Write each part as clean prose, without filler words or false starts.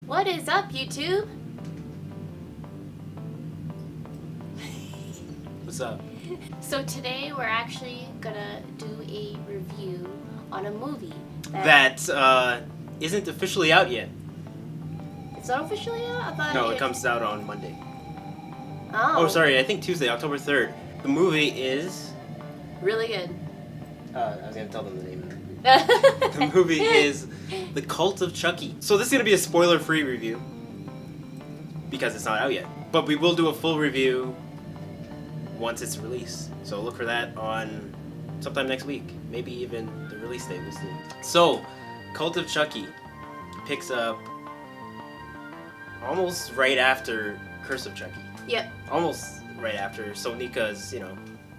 What is up, YouTube? What's up? So today we're actually gonna do a review on a movie that isn't officially out yet. It's not officially out? I thought No, it comes out on Monday. Oh, Sorry, I think Tuesday, October 3rd. The movie is... really good. I was gonna tell them the name of the movie. The movie is The Cult of Chucky. So this is gonna be a spoiler-free review because it's not out yet. But we will do a full review once it's released. So look for that on sometime next week. Maybe even the release date, we'll see. So, Cult of Chucky picks up almost right after Curse of Chucky. Yep. Almost right after. So Nika's,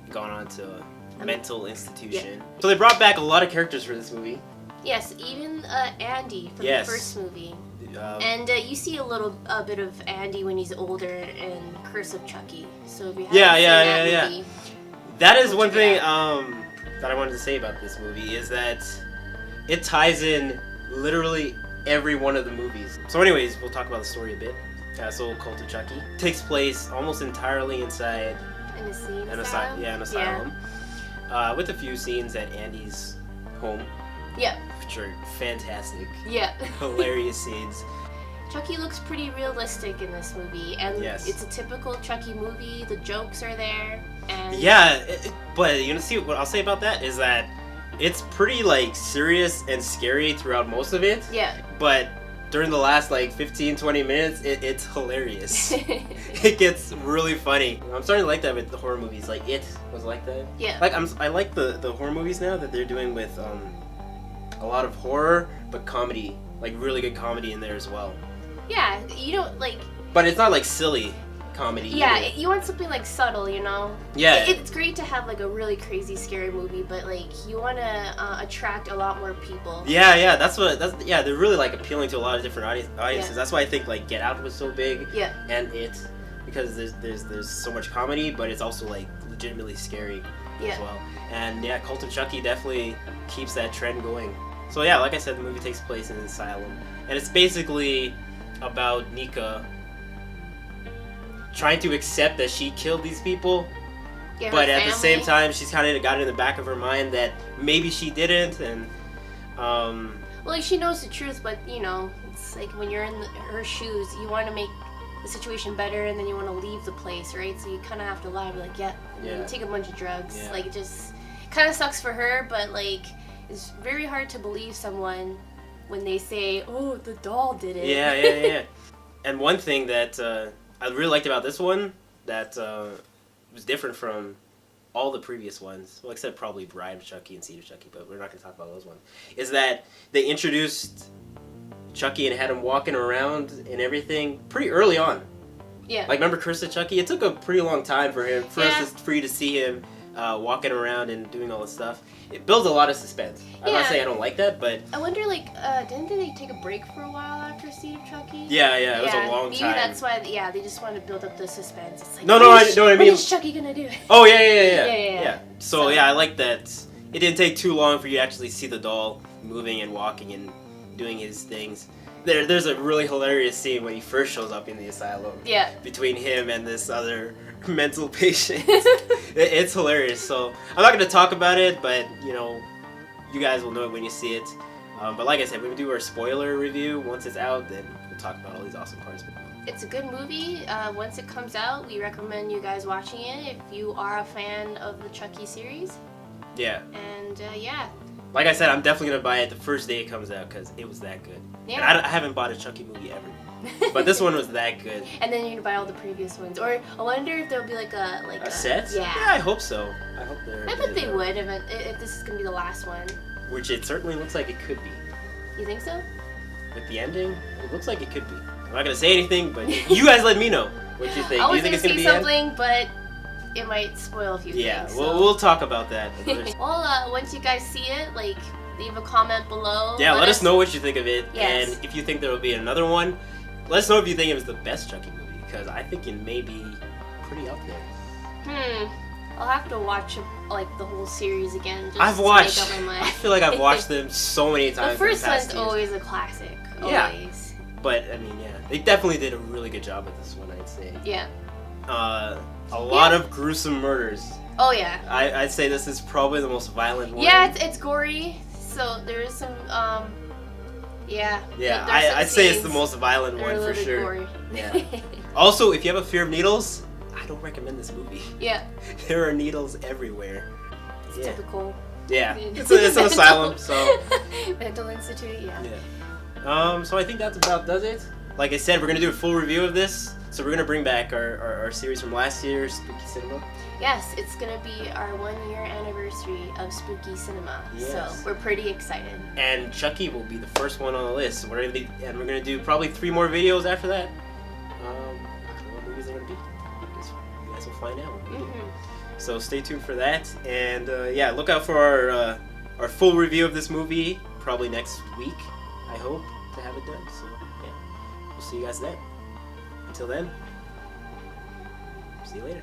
gone on to a mental institution. Yeah. So they brought back a lot of characters for this movie. Yes, even Andy from the first movie. And you see a bit of Andy when he's older in Curse of Chucky. So if you haven't seen that movie, that is one thing that I wanted to say about this movie is that it ties in literally every one of the movies. So anyways, we'll talk about the story a bit. So Cult of Chucky takes place almost entirely inside an asylum. An asylum. Yeah. With a few scenes at Andy's home. Yep. Which are fantastic. Yeah. Hilarious scenes. Chucky looks pretty realistic in this movie, and it's a typical Chucky movie. The jokes are there, and but see what I'll say about that is that it's pretty serious and scary throughout most of it. Yeah. But during the last 15-20 minutes, it's hilarious. It gets really funny. I'm starting to like that with the horror movies. It was like that. Yeah. I like the horror movies now that they're doing with a lot of horror, but comedy, really good comedy in there as well. Yeah, you don't But it's not silly comedy. Yeah, either. You want something subtle, Yeah. It's great to have a really crazy scary movie, but you want to attract a lot more people. Yeah. They're really appealing to a lot of different audiences. Yeah. That's why I think Get Out was so big. Yeah. And because there's so much comedy, but it's also legitimately scary as well. And Cult of Chucky definitely keeps that trend going. So like I said, the movie takes place in an asylum, and it's basically about Nika trying to accept that she killed these people, but at the same time, she's kind of got it in the back of her mind that maybe she didn't, and she knows the truth, but it's when you're in her shoes, you want to make the situation better, and then you want to leave the place, right? So you kind of have to lie, you take a bunch of drugs, it just kind of sucks for her, but it's very hard to believe someone when they say, "Oh, the doll did it." Yeah. And one thing that I really liked about this one that was different from all the previous ones, well, except probably Bride of Chucky and Seed of Chucky, but we're not going to talk about those ones, is that they introduced Chucky and had him walking around and everything pretty early on. Yeah. Remember Curse of Chucky? It took a pretty long time for you to see him walking around and doing all this stuff. It builds a lot of suspense. I'm not saying I don't like that, but I wonder, didn't they take a break for a while after Seed of Chucky? Yeah, it was a long time. Maybe that's why, they just wanted to build up the suspense. It's I know what I mean. What is Chucky gonna do? Oh, yeah. So, I like that it didn't take too long for you to actually see the doll moving and walking and doing his things. There's a really hilarious scene when he first shows up in the asylum. Yeah. Between him and this other mental patient. It's hilarious. So I'm not going to talk about it, but you guys will know it when you see it. But like I said, when we do our spoiler review, once it's out, then we'll talk about all these awesome parts. It's a good movie. Once it comes out, we recommend you guys watching it if you are a fan of the Chucky series. Yeah. And like I said, I'm definitely going to buy it the first day it comes out because it was that good. Yeah. And I haven't bought a Chucky movie ever. But this one was that good. And then you're gonna buy all the previous ones, or I wonder if there'll be a set. Yeah, I hope so. I hope they're. I bet they would if this is gonna be the last one. Which it certainly looks like it could be. You think so? With the ending, it looks like it could be. I'm not gonna say anything, but you guys let me know what you think. I was Do you think it's gonna gonna say be something, but it might spoil a few things. Yeah, we'll talk about that. Well, once you guys see it, leave a comment below. Yeah, let us know what you think of it, yes. And if you think there will be another one. Let us know if you think it was the best Chucky movie, because I think it may be pretty up there. I'll have to watch the whole series again. Just I've watched. To make up my mind. I feel like I've watched them so many times. The first one's always a classic. Always. But I mean, yeah, they definitely did a really good job with this one, I'd say. Yeah. A lot of gruesome murders. Oh yeah. I'd say this is probably the most violent one. Yeah, it's gory. So there is some yeah. Yeah, I'd say it's the most violent one for sure. Gory. Yeah. Also, if you have a fear of needles, I don't recommend this movie. Yeah. There are needles everywhere. It's typical. Yeah. It's an asylum, so. Mental institute, yeah. Yeah. So I think that's about does it. Like I said, we're gonna do a full review of this. So we're gonna bring back our series from last year, Spooky Cinema. Yes, it's gonna be our 1 year anniversary of Spooky Cinema. Yes. So we're pretty excited. And Chucky will be the first one on the list. So we're gonna do probably 3 more videos after that. I don't know what movies they're gonna be. I guess you guys will find out. So stay tuned for that. And yeah, look out for our full review of this movie probably next week. I hope to have it done. So yeah, we'll see you guys then. Until then, see you later.